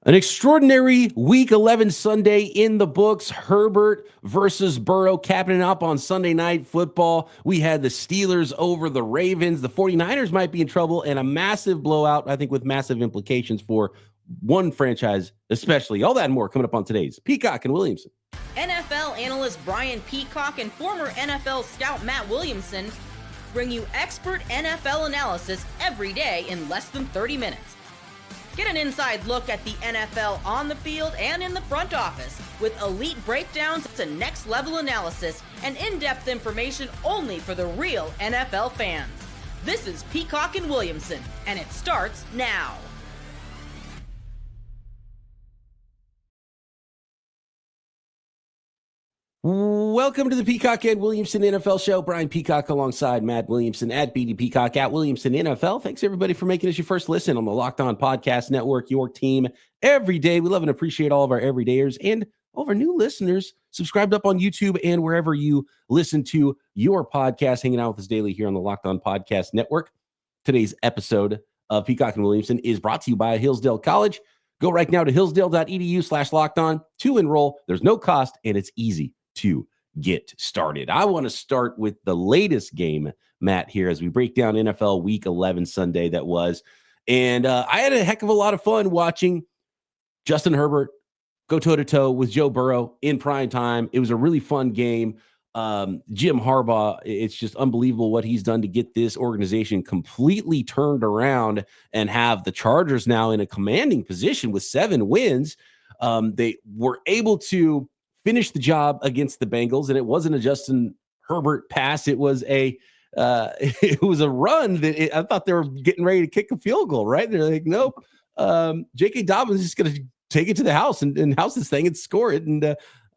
An extraordinary Week 11 Sunday in the books. Herbert versus Burrow capping up on Sunday Night Football. We had the Steelers over the Ravens. The 49ers might be in trouble, and a massive blowout, I think, with massive implications for one franchise especially. All that and more coming up on today's Peacock and Williamson. NFL analyst Brian Peacock and former NFL scout Matt Williamson bring you expert NFL analysis every day in less than 30 minutes. Get an inside look at the NFL on the field and in the front office with elite breakdowns to next-level analysis and in-depth information only for the real NFL fans. This is Peacock and Williamson, and it starts now. Welcome to the Peacock and Williamson NFL show. Brian Peacock alongside Matt Williamson at BD Peacock at Williamson NFL. Thanks everybody for making us your first listen on the Locked On Podcast Network, your team every day. We love and appreciate all of our everydayers and all of our new listeners subscribed up on YouTube and wherever you listen to your podcast, hanging out with us daily here on the Locked On Podcast Network. Today's episode of Peacock and Williamson is brought to you by Hillsdale College. Go right now to hillsdale.edu/lockedon to enroll. There's no cost and it's easy to get started. I want to start with the latest game, Matt, here as we break down NFL Week 11 Sunday that was. And I had a heck of a lot of fun watching Justin Herbert go toe-to-toe with Joe Burrow in prime time. It was a really fun game. Jim Harbaugh, it's just unbelievable what he's done to get this organization completely turned around and have the Chargers now in a commanding position with 7 wins. They were able to finish the job against the Bengals, and it wasn't a Justin Herbert pass. It was a run that I thought they were getting ready to kick a field goal, right? They're like, nope. J.K. Dobbins is just going to take it to the house and house this thing and score it. And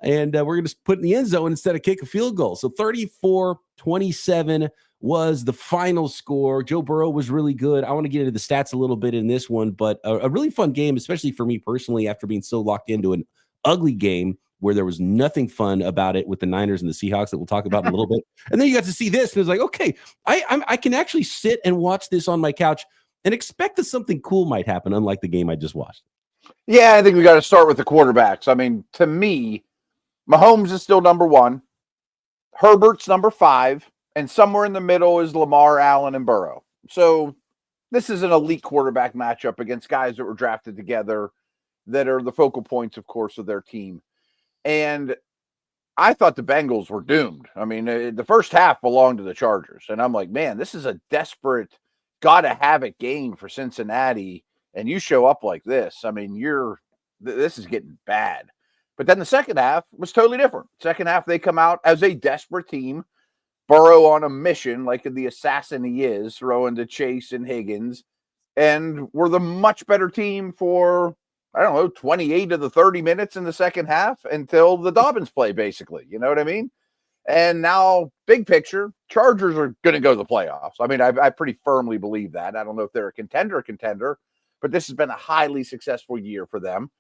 we're going to put it in the end zone instead of kick a field goal. So 34-27 was the final score. Joe Burrow was really good. I want to get into the stats a little bit in this one, but a really fun game, especially for me personally, after being so locked into an ugly game where there was nothing fun about it with the Niners and the Seahawks that we'll talk about in a little bit. And then you got to see this, and it was like, okay, I can actually sit and watch this on my couch and expect that something cool might happen, unlike the game I just watched. Yeah, I think we got to start with the quarterbacks. I mean, to me, Mahomes is still number 1. Herbert's number 5. And somewhere in the middle is Lamar, Allen, and Burrow. So this is an elite quarterback matchup against guys that were drafted together that are the focal points, of course, of their team. And I thought the Bengals were doomed. I mean, the first half belonged to the Chargers. And I'm like, man, this is a desperate, gotta-have-it game for Cincinnati. And you show up like this. I mean, this is getting bad. But then the second half was totally different. Second half, they come out as a desperate team. Burrow on a mission, like the assassin he is, throwing to Chase and Higgins. And we're the much better team for, 28 of the 30 minutes in the second half until the Dobbins play, basically. You know what I mean? And now, big picture, Chargers are going to go to the playoffs. I mean, I pretty firmly believe that. I don't know if they're a contender, but this has been a highly successful year for them.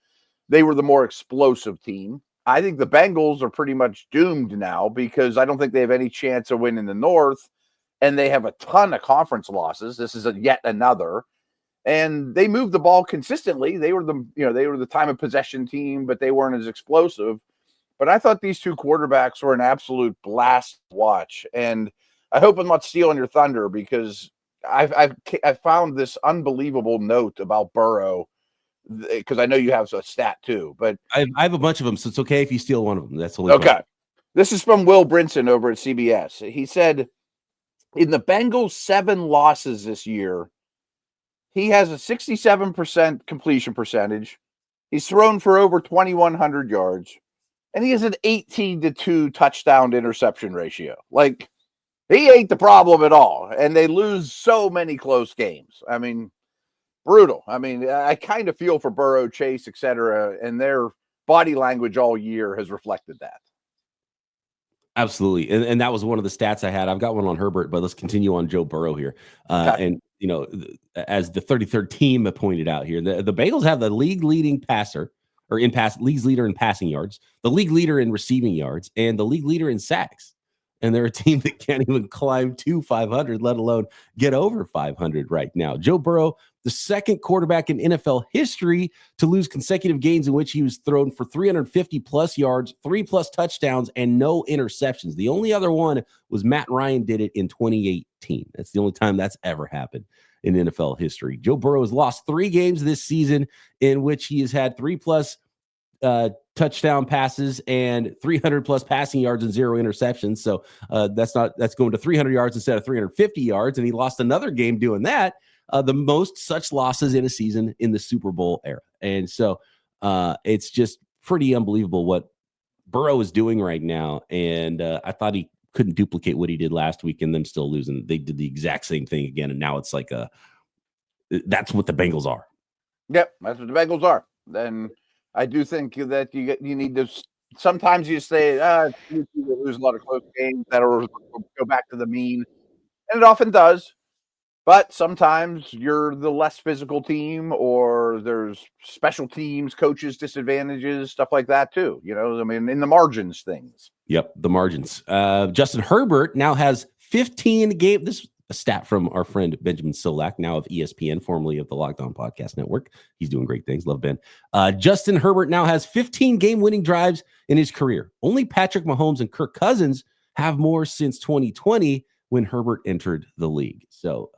They were the more explosive team. I think the Bengals are pretty much doomed now because I don't think they have any chance of winning the North, and they have a ton of conference losses. This is yet another. And they moved the ball consistently. They were the time of possession team, but they weren't as explosive. But I thought these two quarterbacks were an absolute blast to watch. And I hope I'm not stealing your thunder because I found this unbelievable note about Burrow because I know you have a stat too. But I have a bunch of them, so it's okay if you steal one of them. That's okay. Fun. This is from Will Brinson over at CBS. He said, in the Bengals' 7 losses this year, he has a 67% completion percentage. He's thrown for over 2,100 yards. And he has an 18-2 touchdown to interception ratio. Like, he ain't the problem at all. And they lose so many close games. I mean, brutal. I mean, I kind of feel for Burrow, Chase, etc. And their body language all year has reflected that. Absolutely. And that was one of the stats I had. I've got one on Herbert, but let's continue on Joe Burrow here. Okay. And, as the 33rd team pointed out here, the Bengals have the league leading passer or league's leader in passing yards, the league leader in receiving yards, and the league leader in sacks. And they're a team that can't even climb to 500, let alone get over 500 right now. Joe Burrow, the second quarterback in NFL history to lose consecutive games in which he was thrown for 350 plus yards, 3+ touchdowns, and no interceptions. The only other one was Matt Ryan did it in 2018. That's the only time that's ever happened in NFL history. Joe Burrow has lost 3 games this season in which he has had 3+ touchdown passes and 300+ passing yards and 0 interceptions. So that's going to 300 yards instead of 350 yards. And he lost another game doing that. The most such losses in a season in the Super Bowl era. And so it's just pretty unbelievable what Burrow is doing right now. And I thought he couldn't duplicate what he did last week and them still losing. They did the exact same thing again. And now it's like that's what the Bengals are. Yep, that's what the Bengals are. Then I do think that you need to. Sometimes you say you lose a lot of close games that'll go back to the mean, and it often does. But sometimes you're the less physical team, or there's special teams, coaches, disadvantages, stuff like that too. I mean, in the margins, things. Yep, the margins. Justin Herbert now has 15 games. This is a stat from our friend Benjamin Solak, now of ESPN, formerly of the Locked On Podcast Network. He's doing great things. Love Ben. Justin Herbert now has 15 game-winning drives in his career. Only Patrick Mahomes and Kirk Cousins have more since 2020 when Herbert entered the league. So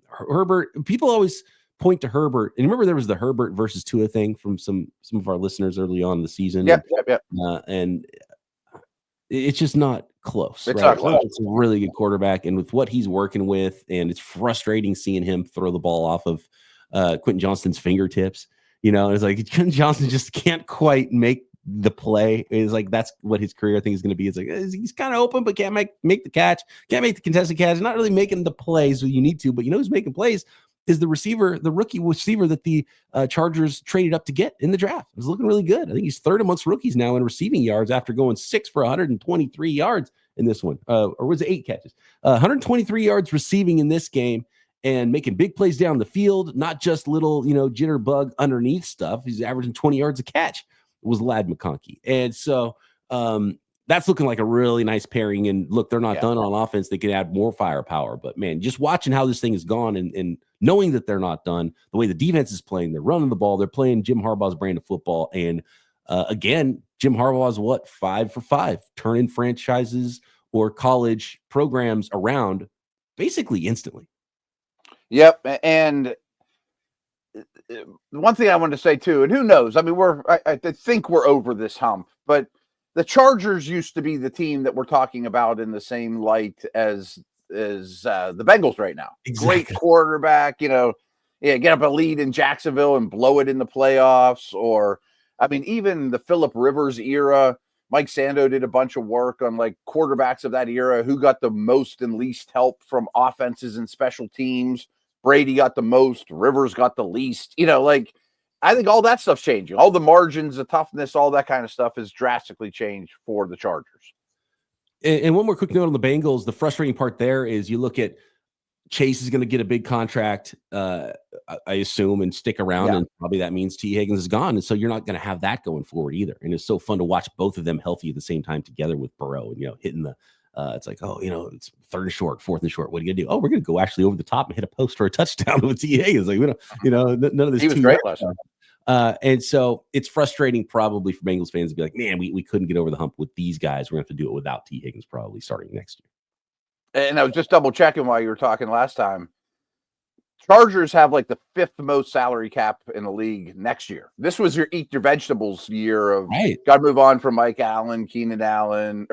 Herbert, people always point to Herbert. And remember there was the Herbert versus Tua thing from some of our listeners early on in the season. Yep. And it's just not close. It's right? not close. It's a really good quarterback, and with what he's working with, and it's frustrating seeing him throw the ball off of Quentin Johnston's fingertips. It's like Quentin Johnston just can't quite make the play. It's like that's what his career I think is going to be. It's like he's kind of open, but can't make the catch, can't make the contested catch. Not really making the plays you need to, but who's making plays is the rookie receiver that the Chargers traded up to get in the draft. It was looking really good. I think he's third amongst rookies now in receiving yards after going 6 for 123 yards in this one. Or was it 8 catches? 123 yards receiving in this game and making big plays down the field, not just little, jitterbug underneath stuff. He's averaging 20 yards a catch. It was Ladd McConkey. And so that's looking like a really nice pairing. And look, they're not done on offense. They can add more firepower. But, man, just watching how this thing has gone and knowing that they're not done, the way the defense is playing, they're running the ball, they're playing Jim Harbaugh's brand of football. And, again, Jim Harbaugh is 5 for 5, turning franchises or college programs around basically instantly. Yep. And one thing I wanted to say, too, and who knows? I mean, I think we're over this hump, but the Chargers used to be the team that we're talking about in the same light as the Bengals right now. Exactly. Great quarterback, get up a lead in Jacksonville and blow it in the playoffs. Or, I mean, even the Phillip Rivers era, Mike Sando did a bunch of work on like quarterbacks of that era who got the most and least help from offenses and special teams. Brady got the most, Rivers got the least. I think all that stuff's changing. All the margins, the toughness, all that kind of stuff has drastically changed for the Chargers. And one more quick note on the Bengals. The frustrating part there is you look at Chase is going to get a big contract, I assume, and stick around. Yeah. And probably that means T. Higgins is gone. And so you're not going to have that going forward either. And it's so fun to watch both of them healthy at the same time together with Burrow and, hitting the it's like, it's 3rd and short, 4th and short. What are you going to do? Oh, we're going to go actually over the top and hit a post for a touchdown with T. Higgins. Like, none of this. He was great last time. And so it's frustrating probably for Bengals fans to be like, man, we couldn't get over the hump with these guys. We're going to have to do it without T. Higgins probably starting next year. And I was just double checking while you were talking last time. Chargers have like the 5th most salary cap in the league next year. This was your eat your vegetables year of got to move on from Mike Williams, Keenan Allen,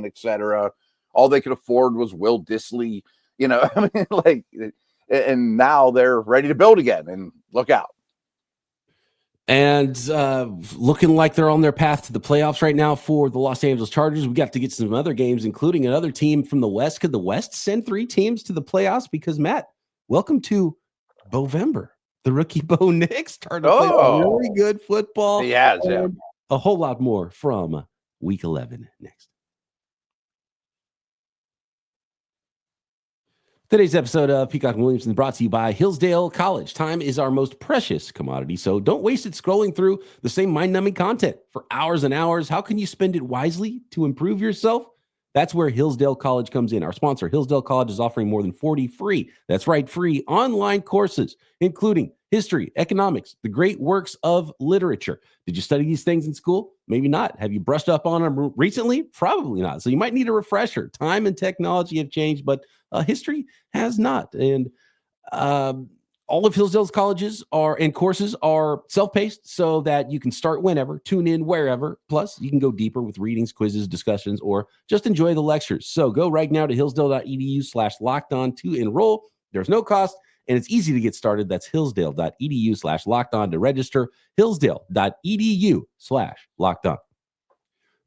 etc. All they could afford was Will Dissly, and now they're ready to build again and look out. And looking like they're on their path to the playoffs right now for the Los Angeles Chargers. We got to get some other games, including another team from the West. Could the West send 3 teams to the playoffs? Because, Matt, welcome to Bovember. The rookie Bo Nix started to play really good football. He has, yeah. A whole lot more from Week 11 next. Today's episode of Peacock and Williamson brought to you by Hillsdale College. Time is our most precious commodity, so don't waste it scrolling through the same mind-numbing content for hours and hours. How can you spend it wisely to improve yourself? That's where Hillsdale College comes in. Our sponsor, Hillsdale College, is offering more than 40 free, that's right, free online courses, including history, economics, the great works of literature. Did you study these things in school? Maybe not. Have you brushed up on them recently? Probably not. So you might need a refresher. Time and technology have changed, but history has not. And all of Hillsdale's colleges and courses are self-paced so that you can start whenever, tune in wherever. Plus, you can go deeper with readings, quizzes, discussions, or just enjoy the lectures. So go right now to hillsdale.edu/lockedon to enroll. There's no cost, and it's easy to get started. That's hillsdale.edu/lockedon to register. hillsdale.edu/lockedon.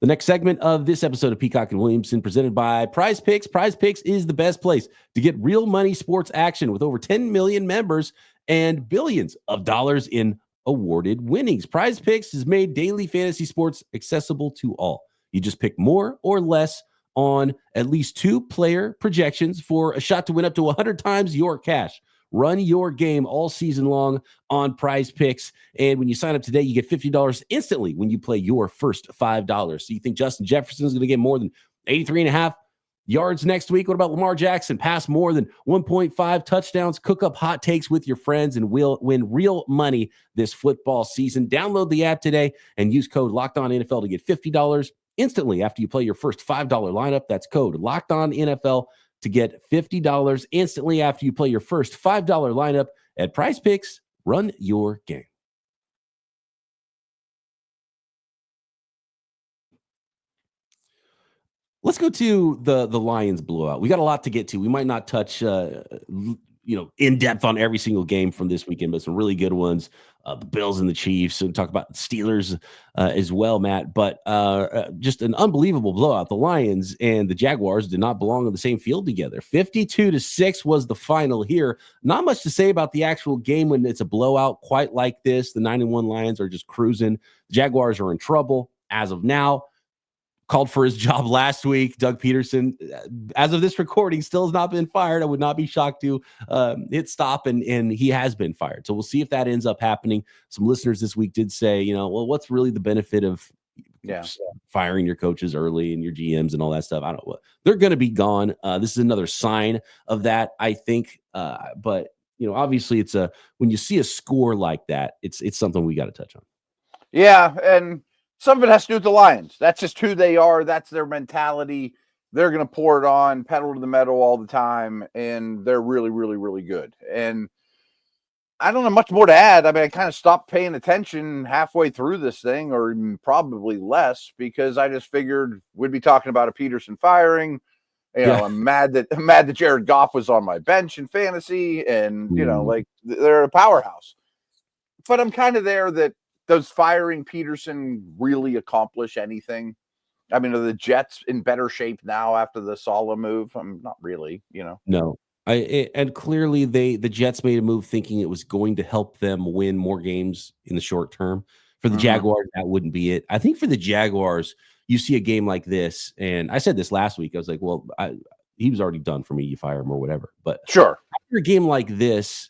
The next segment of this episode of Peacock and Williamson, presented by Prize Picks. Prize Picks is the best place to get real money sports action with over 10 million members and billions of dollars in awarded winnings. Prize Picks has made daily fantasy sports accessible to all. You just pick more or less on at least 2 player projections for a shot to win up to 100 times your cash. Run your game all season long on Prize Picks. And when you sign up today, you get $50 instantly when you play your first $5. So you think Justin Jefferson is going to get more than 83.5 yards next week? What about Lamar Jackson? Pass more than 1.5 touchdowns. Cook up hot takes with your friends and we'll win real money this football season. Download the app today and use code LOCKEDONNFL to get $50 instantly after you play your first $5 lineup. That's code LOCKEDONNFL to get $50 instantly after you play your first $5 lineup at Prize Picks. Run your game. Let's go to the Lions blowout. We got a lot to get to. We might not touch in depth on every single game from this weekend, but some really good ones. The Bills and the Chiefs, and talk about the Steelers as well, Matt. But just an unbelievable blowout. The Lions and the Jaguars did not belong on the same field together. 52-6 was the final here. Not much to say about the actual game when it's a blowout quite like this. The 9-1 Lions are just cruising. The Jaguars are in trouble as of now. Called for his job last week. Doug Pederson, as of this recording, still has not been fired. I would not be shocked to hit stop, and he has been fired. So we'll see if that ends up happening. Some listeners this week did say, well, what's really the benefit of firing your coaches early and your GMs and all that stuff? I don't know. They're going to be gone. This is another sign of that, I think. But obviously, it's when you see a score like that, it's something we got to touch on. Yeah, and some of it has to do with the Lions. That's just who they are. That's their mentality. They're going to pour it on, pedal to the metal all the time, and they're really, really, really good. And I don't have much more to add. I mean, I kind of stopped paying attention halfway through this thing, or even probably less, because I just figured we'd be talking about a Pederson firing. I'm mad that Jared Goff was on my bench in fantasy, and like they're a powerhouse. But I'm kind of there that, does firing Pederson really accomplish anything? I mean, are the Jets in better shape now after the Saleh move? Not really, No. And clearly the Jets made a move thinking it was going to help them win more games in the short term. For the Jaguars, that wouldn't be it. I think for the Jaguars, you see a game like this, and I said this last week. I was like, well, he was already done for me. You fire him or whatever. But sure, after a game like this,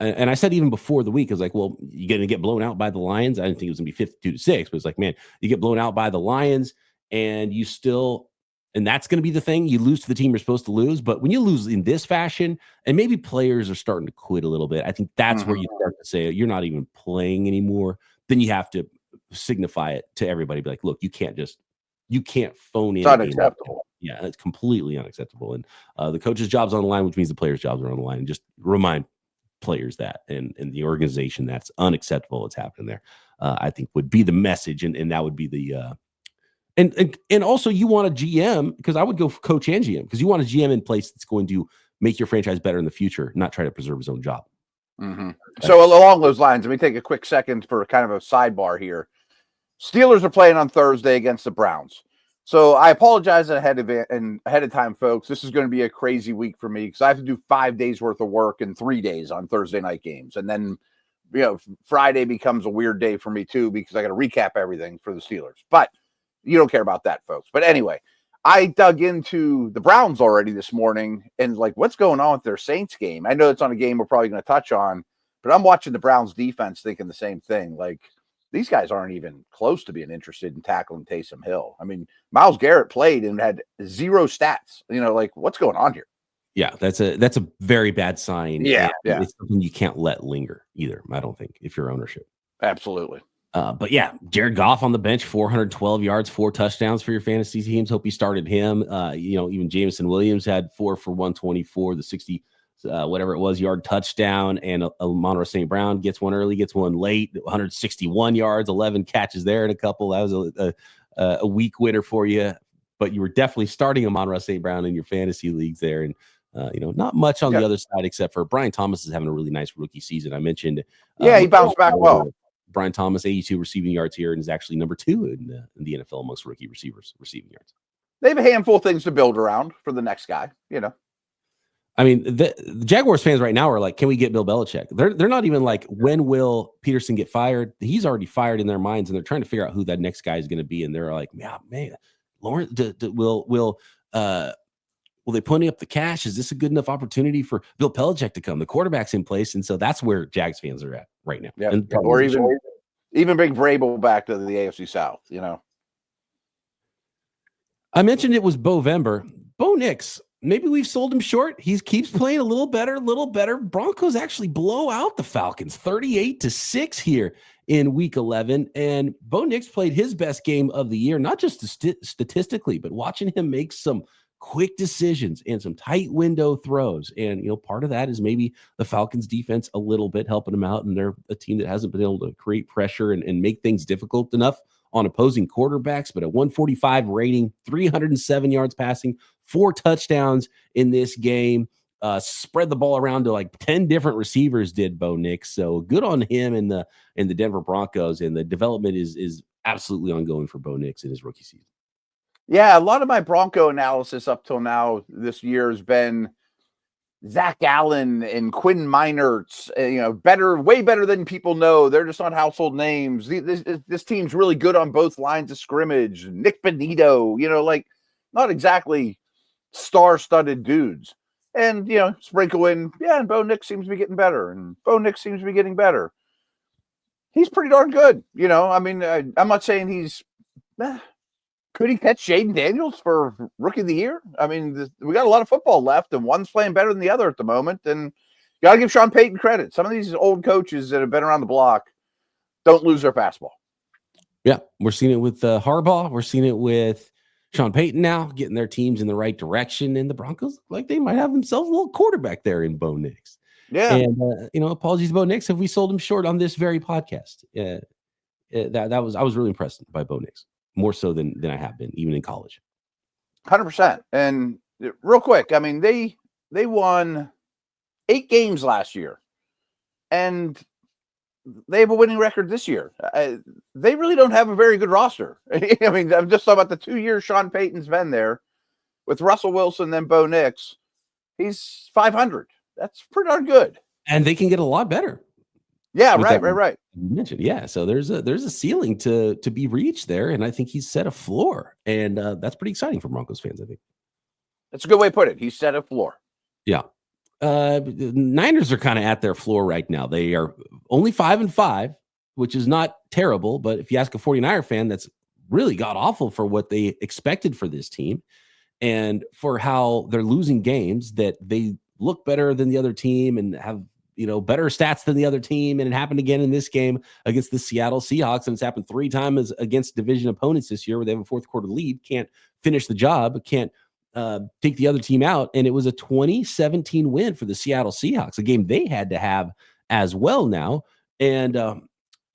and I said even before the week, I was like, well, you're going to get blown out by the Lions. I didn't think it was going to be 52-6, but it's like, man, you get blown out by the Lions and and that's going to be the thing. You lose to the team you're supposed to lose. But when you lose in this fashion, and maybe players are starting to quit a little bit, I think that's where you start to say, you're not even playing anymore. Then you have to signify it to everybody. Be like, look, you can't phone in. It's unacceptable. Yeah, it's completely unacceptable. And the coach's job's on the line, which means the players' jobs are on the line. And just remind players that and the organization that's unacceptable what's happening there, I think would be the message, and that would be the and also you want a GM, because I would go for coach and GM, because you want a GM in place that's going to make your franchise better in the future, not try to preserve his own job. So along those lines, let me take a quick second for kind of a sidebar here. Steelers are playing on Thursday against the Browns. So I apologize ahead of time, folks. This is going to be a crazy week for me because I have to do 5 days worth of work in 3 days on Thursday night games. And then, Friday becomes a weird day for me too, because I got to recap everything for the Steelers. But you don't care about that, folks. But anyway, I dug into the Browns already this morning and like, what's going on with their Saints game? I know it's on a game we're probably going to touch on, but I'm watching the Browns defense thinking the same thing. Like, these guys aren't even close to being interested in tackling Taysom Hill. I mean, Myles Garrett played and had 0 stats. Like, what's going on here? Yeah, that's a very bad sign. Yeah. It's something you can't let linger either, I don't think, if you're ownership. Absolutely. But yeah, Jared Goff on the bench, 412 yards, 4 touchdowns for your fantasy teams. Hope you started him. Even Jameson Williams had 4 for 124, the 60, whatever it was, yard touchdown. And Amon-Ra St. Brown gets one early, gets one late, 161 yards, 11 catches there and a couple. That was a weak winner for you. But you were definitely starting Amon-Ra St. Brown in your fantasy leagues there. And not much on the other side, except for Brian Thomas is having a really nice rookie season. I mentioned. He bounced back well. Brian Thomas, 82 receiving yards here, and is actually number 2 in the NFL amongst rookie receivers receiving yards. They have a handful of things to build around for the next guy. I mean, the Jaguars fans right now are like, can we get Bill Belichick? They're not even like, when will Pederson get fired? He's already fired in their minds, and they're trying to figure out who that next guy is going to be. And they're like, yeah, man, Lawrence, will they pony up the cash? Is this a good enough opportunity for Bill Belichick to come? The quarterback's in place, and so that's where Jags fans are at right now. Yeah, or even bring Vrabel back to the AFC South. I mentioned it was Bovember. Bo Nix, maybe we've sold him short. He keeps playing a little better. Broncos actually blow out the Falcons 38-6 here in week 11. And Bo Nix played his best game of the year, not just statistically, but watching him make some quick decisions and some tight window throws. And, part of that is maybe the Falcons defense a little bit helping them out. And they're a team that hasn't been able to create pressure and make things difficult enough on opposing quarterbacks, but a 145 rating, 307 yards passing, 4 touchdowns in this game, spread the ball around to like 10 different receivers did Bo Nix. So good on him in the Denver Broncos. And the development is absolutely ongoing for Bo Nix in his rookie season. Yeah, a lot of my Bronco analysis up till now this year has been Zach Allen and Quinn Meinerz, way better than people know. They're just not household names. This team's really good on both lines of scrimmage. Nick Benito, not exactly star-studded dudes. And, sprinkle in, and Bo Nix seems to be getting better. And Bo Nix seems to be getting better. He's pretty darn good. I'm not saying he's... Could he catch Jaden Daniels for Rookie of the Year? I mean, we got a lot of football left, and one's playing better than the other at the moment. And you got to give Sean Payton credit. Some of these old coaches that have been around the block don't lose their fastball. Yeah, we're seeing it with Harbaugh. We're seeing it with Sean Payton now, getting their teams in the right direction. And the Broncos, like, they might have themselves a little quarterback there in Bo Nix. Yeah. And, apologies to Bo Nix if we sold him short on this very podcast. I was really impressed by Bo Nix. More so than I have been, even in college. 100%. And real quick, I mean, they won 8 games last year, and they have a winning record this year. They really don't have a very good roster. I mean, I'm just talking about the 2 years Sean Payton's been there with Russell Wilson, then Bo Nix. He's 500. That's pretty darn good. And they can get a lot better. Yeah, right. You mentioned, yeah. So there's a ceiling to be reached there, and I think he's set a floor, and that's pretty exciting for Broncos fans. I think that's a good way to put it. He's set a floor. Yeah. The Niners are kind of at their floor right now. They are only 5-5, which is not terrible, but if you ask a 49er fan, that's really god awful for what they expected for this team, and for how they're losing games that they look better than the other team and have better stats than the other team. And it happened again in this game against the Seattle Seahawks. And it's happened 3 times against division opponents this year where they have a fourth quarter lead, can't finish the job, can't take the other team out. And it was a 2017 win for the Seattle Seahawks, a game they had to have as well now. And so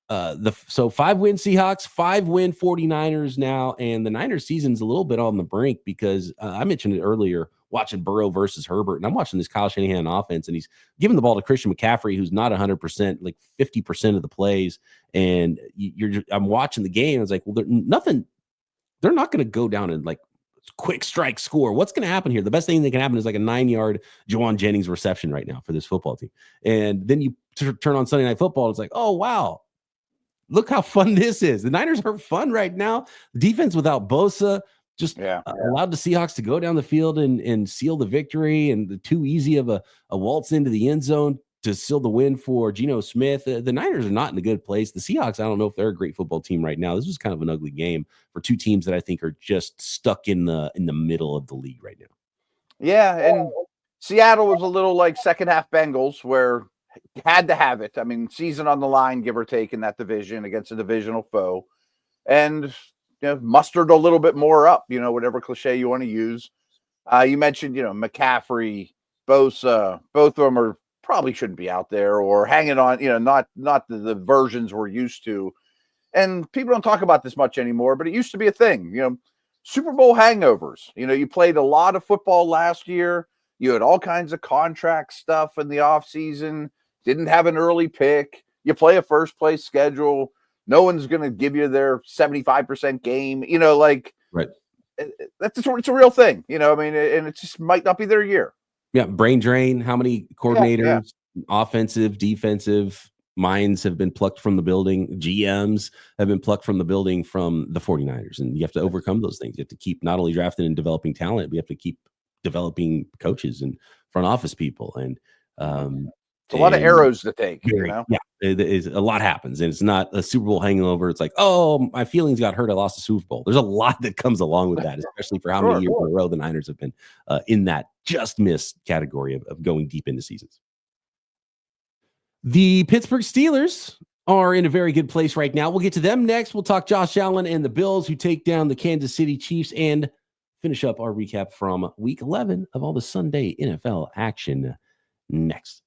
5-win Seahawks, 5-win 49ers now. And the Niners season's a little bit on the brink because I mentioned it earlier, watching Burrow versus Herbert, and I'm watching this Kyle Shanahan offense, and he's giving the ball to Christian McCaffrey, who's not 100%, like 50% of the plays. And I'm watching the game. I was like, well, they're not going to go down and like quick strike score. What's going to happen here? The best thing that can happen is like a 9-yard Juwan Jennings reception right now for this football team. And then you turn on Sunday Night Football. And it's like, oh, wow, look how fun this is. The Niners are fun right now. Defense without Bosa, just allowed the Seahawks to go down the field and seal the victory, and the too easy of a waltz into the end zone to seal the win for Geno Smith. The Niners are not in a good place. The Seahawks, I don't know if they're a great football team right now. This was kind of an ugly game for two teams that I think are just stuck in the middle of the league right now. Yeah, and Seattle was a little like second half Bengals, where had to have it. I mean, season on the line, give or take, in that division against a divisional foe, and mustered a little bit more up. Whatever cliche you want to use. You mentioned, McCaffrey, Bosa, both of them are probably shouldn't be out there or hanging on. Not the versions we're used to, and people don't talk about this much anymore. But it used to be a thing. Super Bowl hangovers. You played a lot of football last year. You had all kinds of contract stuff in the offseason. Didn't have an early pick. You play a first place schedule. No one's going to give you their 75% game. Right. It's a real thing. And it just might not be their year. Yeah. Brain drain. How many coordinators, offensive, defensive minds have been plucked from the building? GMs have been plucked from the building from the 49ers. And you have to overcome those things. You have to keep not only drafting and developing talent, but you have to keep developing coaches and front office people. And it's a lot of arrows to take. Yeah, it is. A lot happens, and it's not a Super Bowl hangover. It's like, oh, my feelings got hurt. I lost the Super Bowl. There's a lot that comes along with that, especially for how many years in a row the Niners have been in that just missed category of going deep into seasons. The Pittsburgh Steelers are in a very good place right now. We'll get to them next. We'll talk Josh Allen and the Bills, who take down the Kansas City Chiefs, and finish up our recap from Week 11 of all the Sunday NFL action next.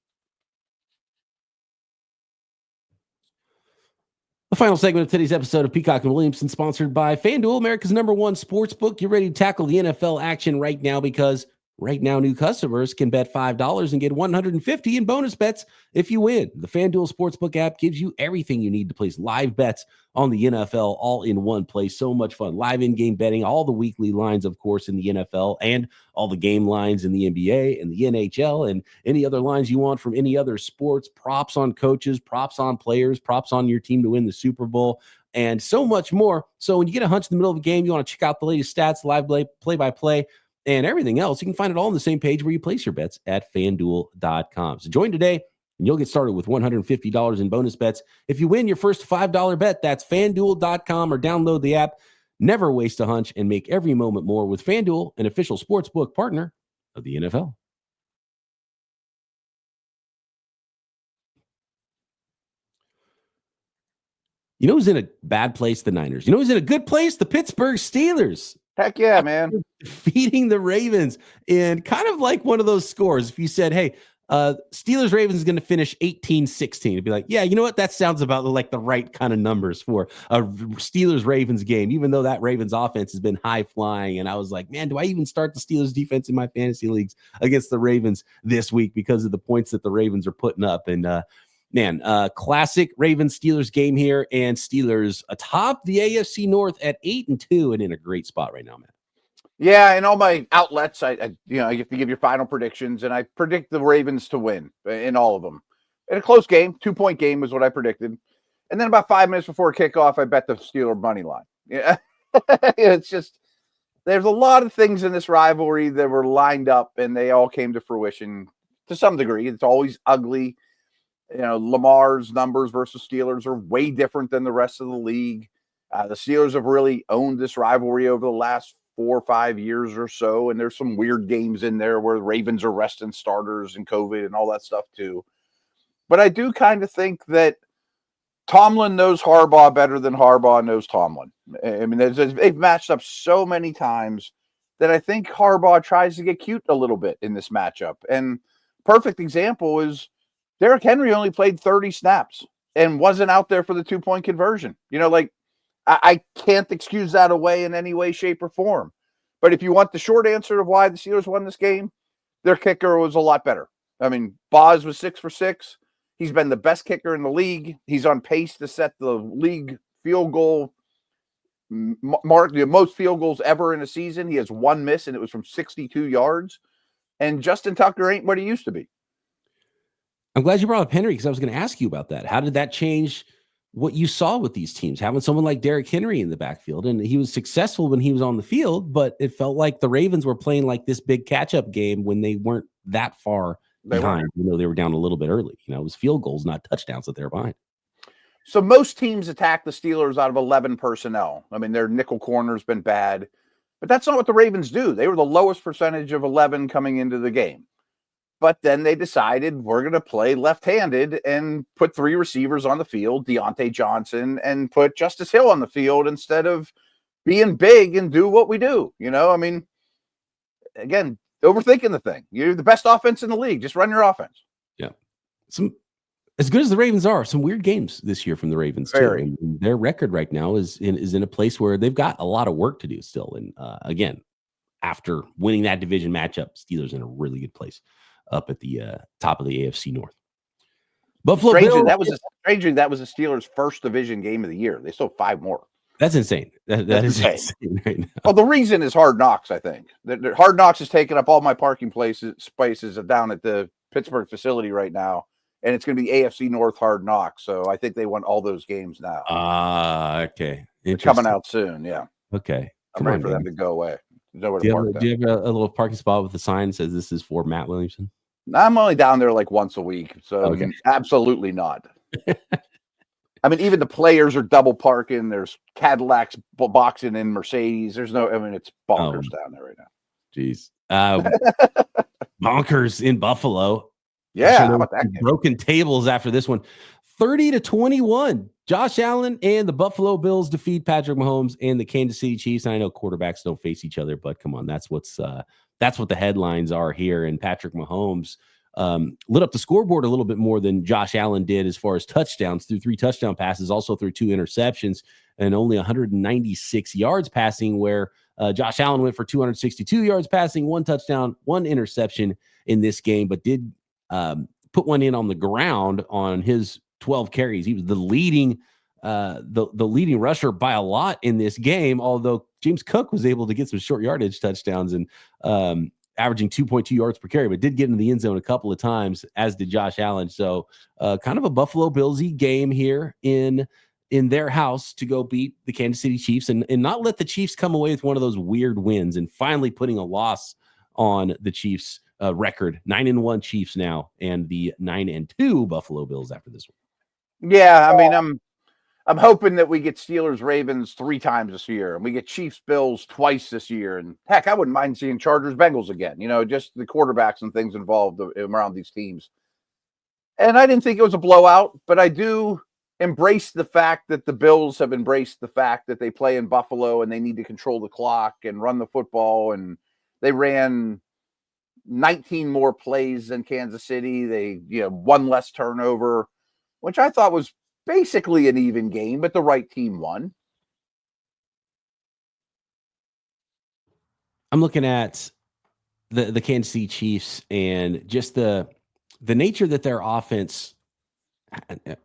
The final segment of today's episode of Peacock and Williamson, sponsored by FanDuel, America's #1 sportsbook. Get ready to tackle the NFL action right now, because right now new customers can bet $5 and get $150 in bonus bets if you win. The FanDuel Sportsbook app gives you everything you need to place live bets on the NFL all in one place. So much fun. Live in-game betting, all the weekly lines, of course, in the NFL, and all the game lines in the NBA and the NHL, and any other lines you want from any other sports, props on coaches, props on players, props on your team to win the Super Bowl, and so much more. So when you get a hunch in the middle of a game, you want to check out the latest stats, live play-by-play, and everything else, you can find it all on the same page where you place your bets at FanDuel.com. So join today, and you'll get started with $150 in bonus bets if you win your first $5 bet. That's FanDuel.com, or download the app. Never waste a hunch and make every moment more with FanDuel, an official sportsbook partner of the NFL. You know who's in a bad place? The Niners. You know who's in a good place? The Pittsburgh Steelers. Heck yeah, man. Defeating the Ravens in kind of like one of those scores. If you said, hey, Steelers Ravens is going to finish 18-16, it'd be like, yeah, you know what? That sounds about like the right kind of numbers for a Steelers Ravens game, even though that Ravens offense has been high flying. And I was like, man, do I even start the Steelers defense in my fantasy leagues against the Ravens this week because of the points that the Ravens are putting up? And classic Ravens Steelers game here, and Steelers atop the AFC North at 8-2 and in a great spot right now, man. Yeah, and all my outlets, I you have to give your final predictions, and I predict the Ravens to win in all of them. In a close game, 2-point game was what I predicted. And then about 5 minutes before kickoff, I bet the Steeler money line. Yeah, it's just, there's a lot of things in this rivalry that were lined up, and they all came to fruition to some degree. It's always ugly. Lamar's numbers versus Steelers are way different than the rest of the league. The Steelers have really owned this rivalry over the last 4 or 5 years or so, and there's some weird games in there where the Ravens are resting starters and COVID and all that stuff too. But I do kind of think that Tomlin knows Harbaugh better than Harbaugh knows Tomlin. I mean, they've matched up so many times that I think Harbaugh tries to get cute a little bit in this matchup. And perfect example is Derrick Henry only played 30 snaps and wasn't out there for the 2-point conversion. I can't excuse that away in any way, shape, or form. But if you want the short answer of why the Steelers won this game, their kicker was a lot better. I mean, Boz was 6 for 6. He's been the best kicker in the league. He's on pace to set the league field goal mark, the most field goals ever in a season. He has one miss, and it was from 62 yards. And Justin Tucker ain't what he used to be. I'm glad you brought up Henry, because I was going to ask you about that. How did that change what you saw with these teams, having someone like Derrick Henry in the backfield? And he was successful when he was on the field, but it felt like the Ravens were playing like this big catch-up game when they weren't that far behind. They were down a little bit early. It was field goals, not touchdowns that they were behind. So most teams attack the Steelers out of 11 personnel. I mean, their nickel corner's been bad, but that's not what the Ravens do. They were the lowest percentage of 11 coming into the game. But then they decided we're going to play left-handed and put 3 receivers on the field, Deontay Johnson, and put Justice Hill on the field instead of being big and do what we do. I mean, again, overthinking the thing. You're the best offense in the league. Just run your offense. Yeah. As good as the Ravens are, some weird games this year from the Ravens too. And their record right now is in a place where they've got a lot of work to do still. And again, after winning that division matchup, Steelers in a really good place up at the top of the AFC North. Buffalo Bills. That was the Steelers' first division game of the year. They still have 5 more. That's insane. That is insane right now. Well, the reason is Hard Knocks, I think. Hard Knocks is taking up all my parking spaces down at the Pittsburgh facility right now. And it's going to be AFC North Hard Knocks. So I think they won all those games now. Okay. It's coming out soon, yeah. Okay. I'm ready for them to go away. Do you have a little parking spot with a sign that says this is for Matt Williamson? I'm only down there like once a week. So absolutely not. I mean, even the players are double parking. There's Cadillacs boxing in Mercedes. It's bonkers down there right now. Jeez. Bonkers in Buffalo. Yeah, how about that game? Broken tables after this one. 30-21. Josh Allen and the Buffalo Bills defeat Patrick Mahomes and the Kansas City Chiefs. And I know quarterbacks don't face each other, but come on, that's what the headlines are here. And Patrick Mahomes lit up the scoreboard a little bit more than Josh Allen did as far as touchdowns, through 3 touchdown passes, also through 2 interceptions, and only 196 yards passing, where Josh Allen went for 262 yards passing, 1 touchdown, 1 interception in this game, but did put one in on the ground on his 12 carries. He was the leading leading rusher by a lot in this game, although James Cook was able to get some short yardage touchdowns and averaging 2.2 yards per carry, but did get into the end zone a couple of times, as did Josh Allen. So kind of a Buffalo Bills-y game here in their house to go beat the Kansas City Chiefs and not let the Chiefs come away with one of those weird wins and finally putting a loss on the Chiefs record. 9-1 Chiefs now, and the 9-2 Buffalo Bills after this one. Yeah, I mean, I'm hoping that we get Steelers Ravens 3 times this year, and we get Chiefs Bills twice this year. And heck, I wouldn't mind seeing Chargers Bengals again. Just the quarterbacks and things involved around these teams. And I didn't think it was a blowout, but I do embrace the fact that the Bills have embraced the fact that they play in Buffalo and they need to control the clock and run the football. And they ran 19 more plays than Kansas City. They, 1 less turnover, which I thought was basically an even game, but the right team won. I'm looking at the Kansas City Chiefs and just the nature that their offense.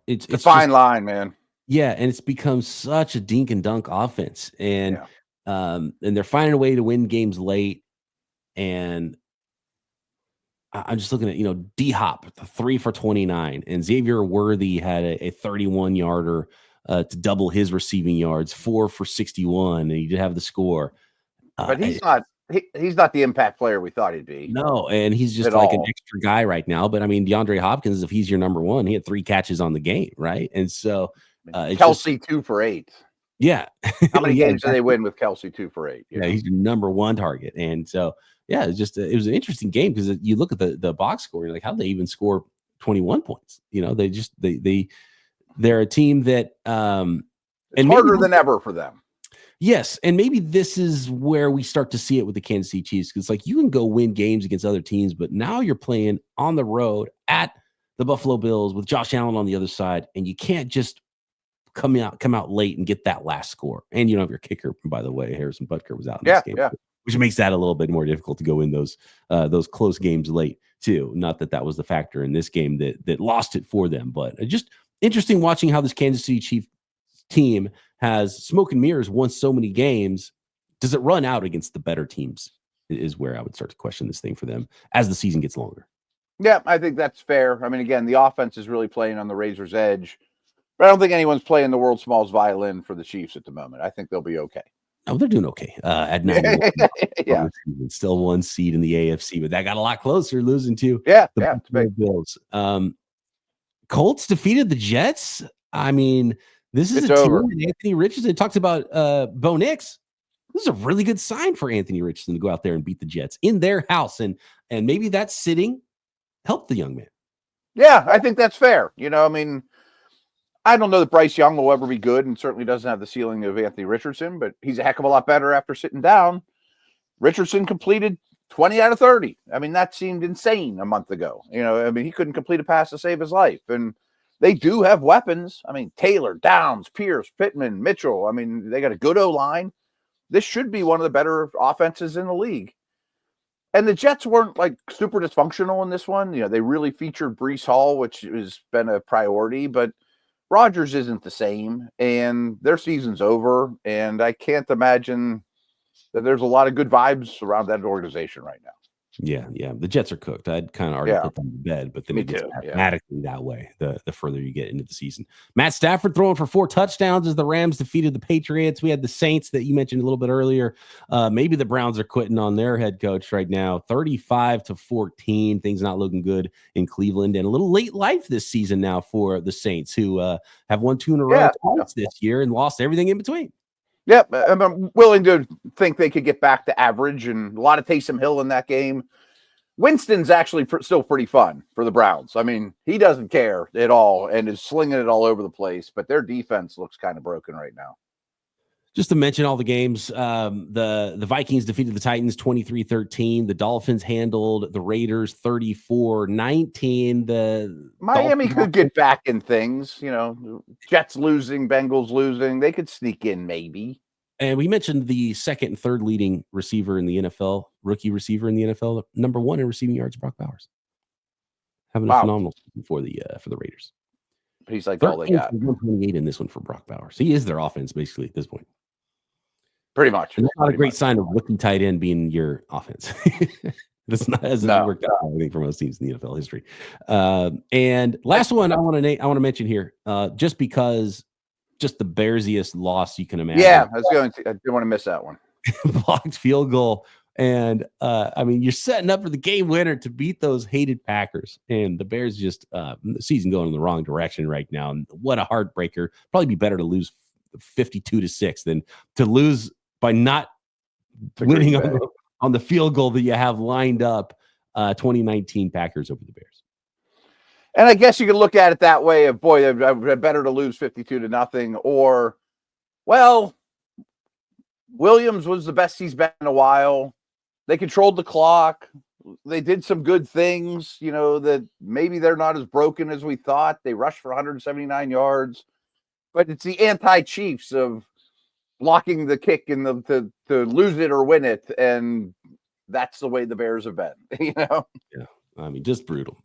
It's a fine line, man. Yeah, and it's become such a dink and dunk offense, and they're finding a way to win games late. And I'm just looking at, D-Hop, 3 for 29, and Xavier Worthy had a 31-yarder to double his receiving yards, 4 for 61, and he did have the score. But he's not the impact player we thought he'd be. No, and he's just like an extra guy right now. But I mean, DeAndre Hopkins, if he's your number 1, he had 3 catches on the game, right? And so Kelsey 2 for 8. Yeah. How many games do they win with Kelsey 2 for 8? Yeah, he's your number 1 target, and so. Yeah, it was an interesting game because you look at the box score, you're like, how'd they even score 21 points? They're a team that it's harder than ever for them. Yes, and maybe this is where we start to see it with the Kansas City Chiefs, because like you can go win games against other teams, but now you're playing on the road at the Buffalo Bills with Josh Allen on the other side, and you can't just come out late and get that last score. And you don't have your kicker, by the way. Harrison Butker was out in this game. Yeah. Which makes that a little bit more difficult to go in those close games late too. Not that was the factor in this game that lost it for them, but just interesting watching how this Kansas City Chiefs team has smoke and mirrors, won so many games. Does it run out against the better teams? Is where I would start to question this thing for them as the season gets longer. Yeah, I think that's fair. I mean, again, the offense is really playing on the razor's edge, but I don't think anyone's playing the world's smallest violin for the Chiefs at the moment. I think they'll be okay. Oh, they're doing okay. At 91, Yeah. still 1 seed in the AFC, but that got a lot closer, losing to Yeah. the Yeah. It's big. Bills. Colts defeated the Jets. I mean, this is It's a team. over. Anthony Richardson talks about Bo Nix. This is a really good sign for Anthony Richardson to go out there and beat the Jets in their house, and maybe that sitting helped the young man. Yeah, I think that's fair. I mean, I don't know that Bryce Young will ever be good, and certainly doesn't have the ceiling of Anthony Richardson, but he's a heck of a lot better after sitting down. Richardson completed 20 out of 30. I mean, that seemed insane a month ago. I mean, he couldn't complete a pass to save his life. And they do have weapons. I mean, Taylor, Downs, Pierce, Pittman, Mitchell. I mean, they got a good O-line. This should be one of the better offenses in the league. And the Jets weren't like super dysfunctional in this one. They really featured Breece Hall, which has been a priority, but Rodgers isn't the same, and their season's over. And I can't imagine that there's a lot of good vibes around that organization right now. Yeah. The Jets are cooked. I'd kind of already put them to bed, but then it gets mathematically that way the further you get into the season. Matt Stafford throwing for 4 touchdowns as the Rams defeated the Patriots. We had the Saints that you mentioned a little bit earlier. Maybe the Browns are quitting on their head coach right now. 35-14. Things not looking good in Cleveland, and a little late life this season now for the Saints, who have won 2 in a row twice this year and lost everything in between. Yep, I'm willing to think they could get back to average, and a lot of Taysom Hill in that game. Winston's actually still pretty fun for the Browns. I mean, he doesn't care at all and is slinging it all over the place, but their defense looks kind of broken right now. Just to mention all the games, the Vikings defeated the Titans 23-13. The Dolphins handled the Raiders 34-19. The Miami could get back in things, Jets losing, Bengals losing. They could sneak in maybe. And we mentioned the second and third leading receiver in the NFL, rookie receiver in the NFL, number 1 in receiving yards, Brock Bowers. Having a phenomenal season for the Raiders. He's like all they got. 128 in this one for Brock Bowers. He is their offense basically at this point. Pretty much. And that's not a great sign of rookie tight end being your offense. That's not as it worked out, I think, for most teams in the NFL history. And last one I want to mention here, just because just the Bearsiest loss you can imagine. Yeah, I didn't want to miss that one. Blocked field goal. And I mean, you're setting up for the game winner to beat those hated Packers. And the Bears just the season going in the wrong direction right now. And what a heartbreaker. Probably be better to lose 52-6 than to lose by not winning on the field goal that you have lined up. 2019 Packers over the Bears. And I guess you could look at it that way of, boy, better to lose 52-0, or, well, Williams was the best he's been in a while. They controlled the clock. They did some good things, that maybe they're not as broken as we thought. They rushed for 179 yards, but it's the anti-Chiefs of blocking the kick and to lose it or win it. And that's the way the Bears have been, Yeah. I mean, just brutal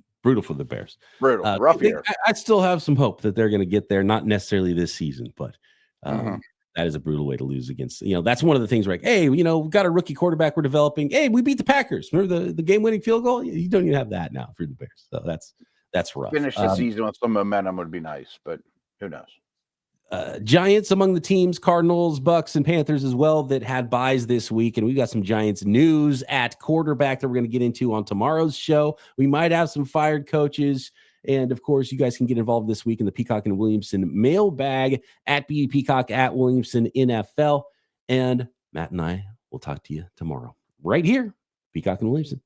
for the Bears. Brutal, rough year. I still have some hope that they're going to get there. Not necessarily this season, but that is a brutal way to lose against. That's one of the things where, like, hey, we got a rookie quarterback we're developing. Hey, we beat the Packers. Remember the game-winning field goal? You don't even have that now for the Bears. So that's rough. Finish the season with some momentum would be nice, but who knows? Giants among the teams, Cardinals, Bucks, and Panthers as well that had buys this week. And we got some Giants news at quarterback that we're going to get into on tomorrow's show. We might have some fired coaches. And of course, you guys can get involved this week in the Peacock and Williamson mailbag at BD Peacock at Williamson NFL. And Matt and I will talk to you tomorrow right here, Peacock and Williamson.